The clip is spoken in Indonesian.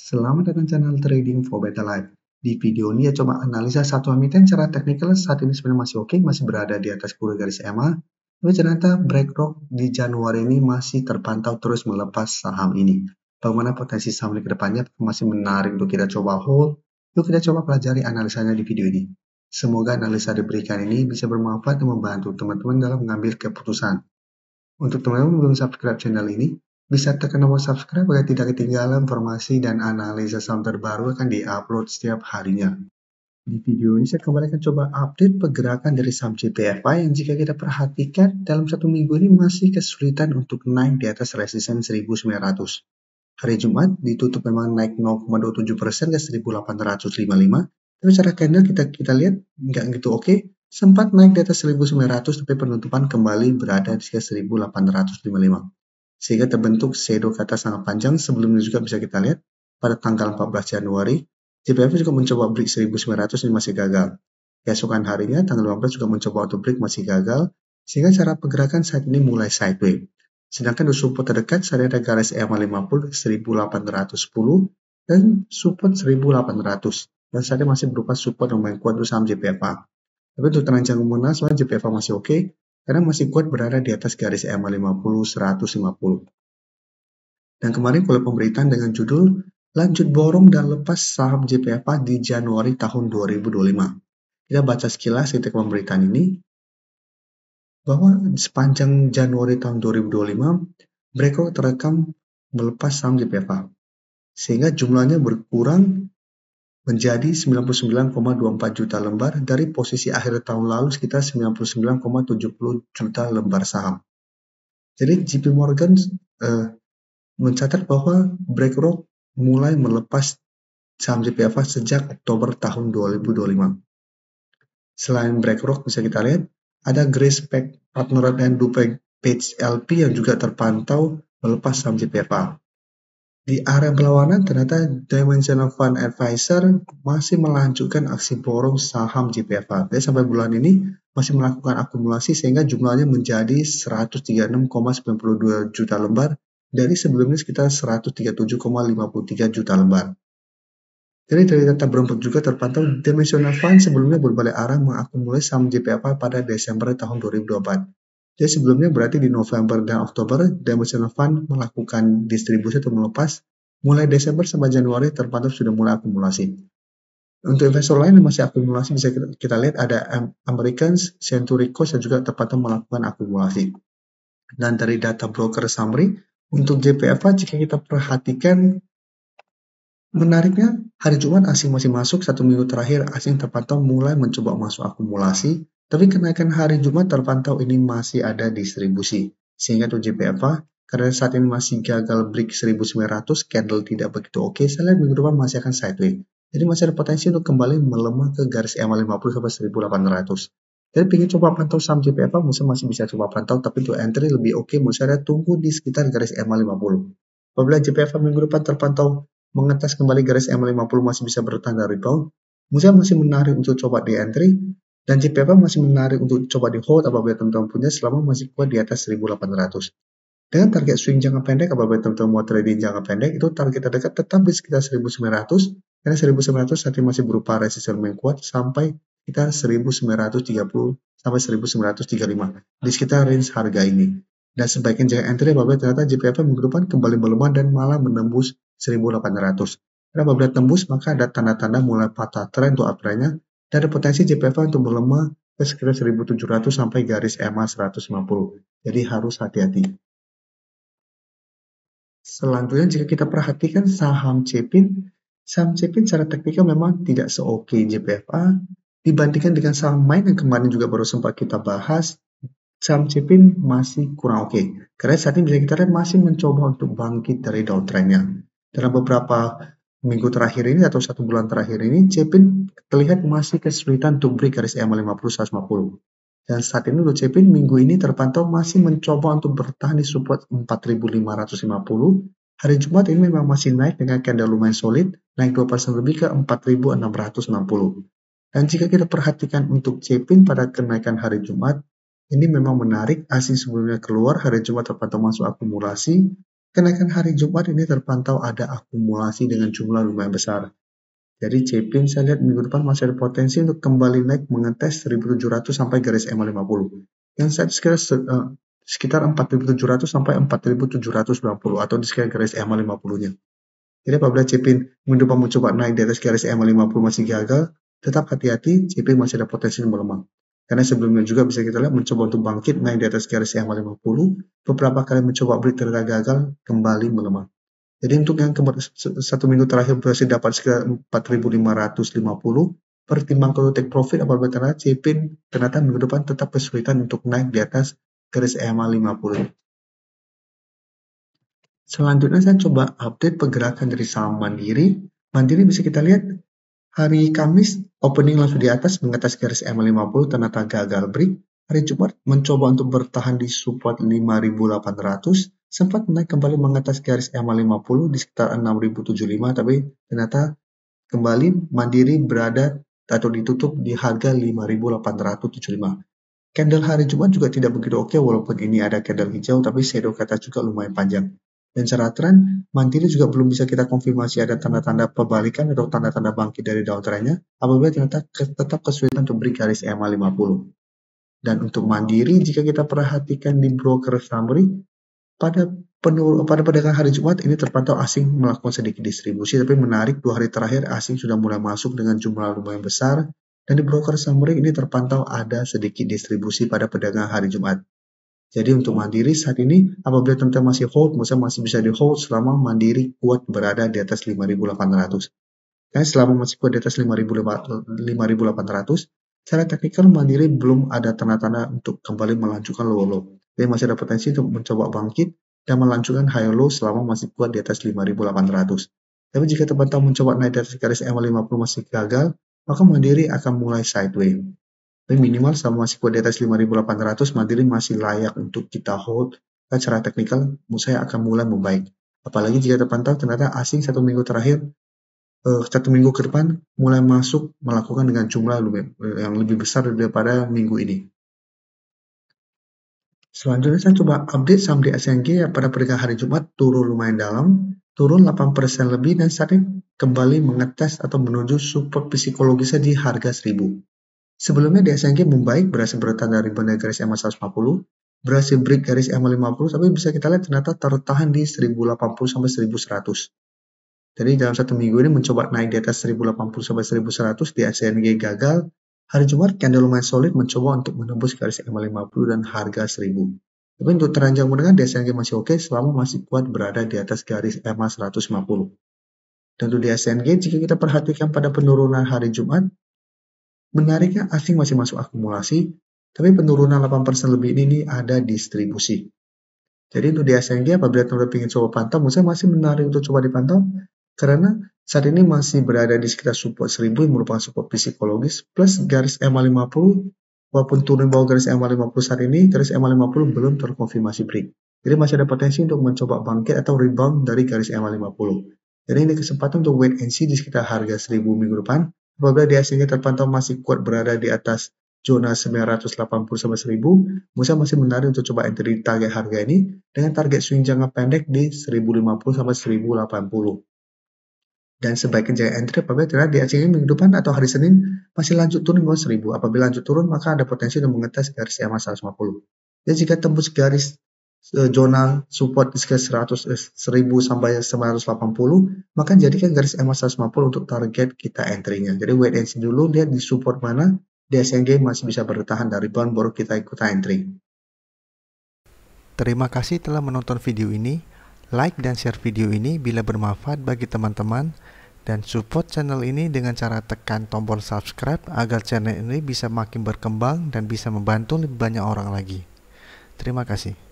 Selamat datang channel Trading for Better Life. Di video ini coba analisa satu emiten secara teknikal saat ini sebenarnya masih oke, masih berada di atas 10 garis EMA. Tapi ternyata BlackRock di Januari ini masih terpantau terus melepas saham ini. Bagaimana potensi saham ini ke depannya masih menarik untuk kita coba hold. Yuk kita coba pelajari analisanya di video ini. Semoga analisa diberikan ini bisa bermanfaat dan membantu teman-teman dalam mengambil keputusan. Untuk teman-teman yang belum subscribe channel ini, bisa tekan tombol subscribe agar tidak ketinggalan informasi dan analisa saham terbaru akan diupload setiap harinya. Di video ini saya kembali akan coba update pergerakan dari saham JPFI yang jika kita perhatikan dalam satu minggu ini masih kesulitan untuk naik di atas resisten 1900. Hari Jumat ditutup memang naik 0,27% ke 1855. Tapi secara candle kita lihat nggak gitu oke. Sempat naik di atas 1900 tapi penutupan kembali berada di 1855. Sehingga terbentuk shadow ke atas sangat panjang. Sebelumnya juga bisa kita lihat pada tanggal 14 Januari JPF juga mencoba break 1900 ini masih gagal. Keesokan harinya tanggal 15 juga mencoba untuk break masih gagal. Sehingga cara pergerakan saat ini mulai sideways. Sedangkan di support terdekat saat ini ada garis EMA 50 1810 dan support 1800. Dan saat ini masih berupa support yang lumayan kuat untuk saham JPFA. Tapi untuk tren jangka menengah sebenarnya JPFA masih oke karena masih kuat berada di atas garis EMA 50 150. Dan kemarin oleh pemberitaan dengan judul lanjut borong dan lepas saham JPFA di Januari tahun 2025. Kita baca sekilas ketika pemberitaan ini bahwa sepanjang Januari tahun 2025 BlackRock terekam melepas saham JPFA sehingga jumlahnya berkurang menjadi 99,24 juta lembar dari posisi akhir tahun lalu sekitar 99,70 juta lembar saham. Jadi JP Morgan mencatat bahwa BlackRock mulai melepas saham JPFA sejak Oktober tahun 2025. Selain BlackRock bisa kita lihat ada Grace Partner dan DuPage LP yang juga terpantau melepas saham JPFA. Di area berlawanan ternyata Dimensional Fund Advisor masih melanjutkan aksi borong saham JPFA. Jadi sampai bulan ini masih melakukan akumulasi sehingga jumlahnya menjadi 136,92 juta lembar dari sebelumnya sekitar 137,53 juta lembar. Jadi dari data Bloomberg juga terpantau Dimensional Fund sebelumnya berbalik arah mengakumulasi saham JPFA pada Desember tahun 2024. Jadi sebelumnya berarti di November dan Oktober Dimensional Fund melakukan distribusi atau melepas. Mulai Desember sampai Januari terpantau sudah mulai akumulasi. Untuk investor lain yang masih akumulasi bisa kita lihat ada Americans, Century Coast yang juga terpantau melakukan akumulasi. Dan dari data broker summary untuk JPFA jika kita perhatikan menariknya, hari Jumat asing masih masuk, satu minggu terakhir asing terpantau mulai mencoba masuk akumulasi, tapi kenaikan hari Jumat terpantau ini masih ada distribusi. Sehingga untuk JPFA, karena saat ini masih gagal break 1900, candle tidak begitu oke, saya lihat minggu depan masih akan sideways. Jadi masih ada potensi untuk kembali melemah ke garis EMA 50 sampai 1800. Jadi ingin coba pantau saham JPFA, masih bisa coba pantau, tapi untuk entry lebih oke, menurut saya tunggu di sekitar garis EMA 50. Apabila JPFA minggu depan terpantau mengetes kembali garis EMA 50 masih bisa bertanda rebound, masih menarik untuk coba di entry, dan JPFA masih menarik untuk coba di hold apabila teman-teman punya selama masih kuat di atas 1800. Dengan target swing jangka pendek apabila teman-teman mau trading jangka pendek, itu target terdekat tetap di sekitar 1900, karena 1900 saat ini masih berupa resisten yang kuat sampai sekitar 1930 sampai 1935 di sekitar range harga ini. Dan sebaiknya jangan entry apabila ternyata JPFA minggu depan kembali melemah dan malah menembus 1800. Karena apabila tembus maka ada tanda-tanda mulai patah tren untuk uptrendnya dan ada potensi JPFA untuk melemah ke sekitar 1700 sampai garis EMA 150. Jadi harus hati-hati. Selanjutnya jika kita perhatikan saham Cepin secara teknikal memang tidak seoke JPFA dibandingkan dengan saham lain yang kemarin juga baru sempat kita bahas. Saham Cepin masih kurang oke. Karena saat ini bisa kita lihat masih mencoba untuk bangkit dari downtrendnya. Dalam beberapa minggu terakhir ini atau satu bulan terakhir ini, Cepin terlihat masih kesulitan untuk break garis EMA 50 150. Dan saat ini untuk Cepin minggu ini terpantau masih mencoba untuk bertahan di support 4550. Hari Jumat ini memang masih naik dengan candle lumayan solid, naik 2% lebih ke 4660. Dan jika kita perhatikan untuk Cepin pada kenaikan hari Jumat, ini memang menarik, asing sebelumnya keluar, hari Jumat terpantau masuk akumulasi, kenaikan hari Jumat ini terpantau ada akumulasi dengan jumlah lumayan besar. Jadi CPIN saya lihat minggu depan masih ada potensi untuk kembali naik mengetes 1700 sampai garis EMA 50. Yang saya sekitar 4700 sampai 4790 atau di sekitar garis EMA 50-nya. Jadi apabila CPIN minggu depan mencoba naik di atas garis EMA 50 masih gagal, tetap hati-hati, CPIN masih ada potensi melemah. Karena sebelumnya juga bisa kita lihat mencoba untuk bangkit naik di atas garis EMA 50, beberapa kali mencoba break ternyata gagal, kembali melemah. Jadi untuk yang satu minggu terakhir berhasil dapat sekitar 4.550, pertimbangkan untuk take profit apabila ternyata CPIN ternyata minggu depan tetap kesulitan untuk naik di atas garis EMA 50. Selanjutnya saya coba update pergerakan dari saham Mandiri. Mandiri bisa kita lihat hari Kamis opening langsung di atas mengatas garis EMA 50 ternyata gagal break. Hari Jumat mencoba untuk bertahan di support 5.800, sempat naik kembali mengatas garis EMA 50 di sekitar 6.075, tapi ternyata kembali Mandiri berada atau ditutup di harga 5.875. Candle hari Jumat juga tidak begitu oke, walaupun ini ada candle hijau, tapi shadow kata juga lumayan panjang. Dan secara tren, Mandiri juga belum bisa kita konfirmasi ada tanda-tanda pembalikan atau tanda-tanda bangkit dari downtrend-nya, apabila ternyata tetap kesulitan untuk break garis EMA 50. Dan untuk Mandiri, jika kita perhatikan di broker summary, pada perdagangan hari Jumat ini terpantau asing melakukan sedikit distribusi, tapi menarik 2 hari terakhir asing sudah mulai masuk dengan jumlah lumayan besar, dan di broker summary ini terpantau ada sedikit distribusi pada perdagangan hari Jumat. Jadi untuk Mandiri saat ini apabila teman-teman masih hold, masih bisa di hold selama Mandiri kuat berada di atas 5.800. Karena selama masih kuat di atas 5.800, secara teknikal Mandiri belum ada tanda-tanda untuk kembali melanjutkan low. Jadi masih ada potensi untuk mencoba bangkit dan melanjutkan high low selama masih kuat di atas 5.800. Tapi jika teman-teman mencoba naik di atas garis EMA 50 masih gagal, maka Mandiri akan mulai sideways. Tapi minimal selama masih kuat di atas 5.800, Mandiri masih layak untuk kita hold. Dan secara teknikal, menurut saya akan mulai membaik. Apalagi jika terpantau ternyata asing satu minggu ke depan mulai masuk melakukan dengan jumlah yang lebih besar daripada minggu ini. Selanjutnya saya coba update saham di SNG pada perdagangan hari Jumat turun lumayan dalam, turun 8% lebih dan saat ini kembali mengetes atau menuju support psikologisnya di harga 1000. Sebelumnya di SNG membaik, berhasil bertahan dari benda garis EMA 150, berhasil break garis EMA 50, tapi bisa kita lihat ternyata tertahan di 1080 sampai 1100. Jadi dalam satu minggu ini mencoba naik di atas 1080 sampai 1100 di SNG gagal. Hari Jumat candle lumayan solid mencoba untuk menembus garis EMA 50 dan harga 1000. Tapi untuk teranjang menengah di SNG masih oke selama masih kuat berada di atas garis EMA 150. Dan untuk di SNG jika kita perhatikan pada penurunan hari Jumat, menariknya asing masih masuk akumulasi, tapi penurunan 8% lebih ini ada distribusi. Jadi untuk di SNG apabila teman-teman ingin coba pantau, menurut saya masih menarik untuk coba dipantau, karena saat ini masih berada di sekitar support 1000 yang merupakan support psikologis, plus garis EMA 50, walaupun turun bawah garis EMA 50 saat ini, garis EMA 50 belum terkonfirmasi break. Jadi masih ada potensi untuk mencoba bangkit atau rebound dari garis EMA 50. Jadi ini kesempatan untuk wait and see di sekitar harga 1000 minggu depan. Apabila di SNG terpantau masih kuat berada di atas zona 980 sampai 1000, Musa masih menarik untuk coba entry target harga ini dengan target swing jangka pendek di 1050 sampai 1080. Dan sebaiknya jangan entry apabila ternyata di SNG minggu depan atau hari Senin masih lanjut turun bawah 1000. Apabila lanjut turun maka ada potensi untuk mengetes garis EMA 150. Dan jika tembus garis zona support di sekitar 1000 sampai 980, maka jadikan garis EMA 150 untuk target kita entry-nya. Jadi wait and see dulu, lihat di support mana, di SNG masih bisa bertahan dari bawah baru kita ikut entry. Terima kasih telah menonton video ini. Like dan share video ini bila bermanfaat bagi teman-teman, dan support channel ini dengan cara tekan tombol subscribe agar channel ini bisa makin berkembang dan bisa membantu lebih banyak orang lagi. Terima kasih.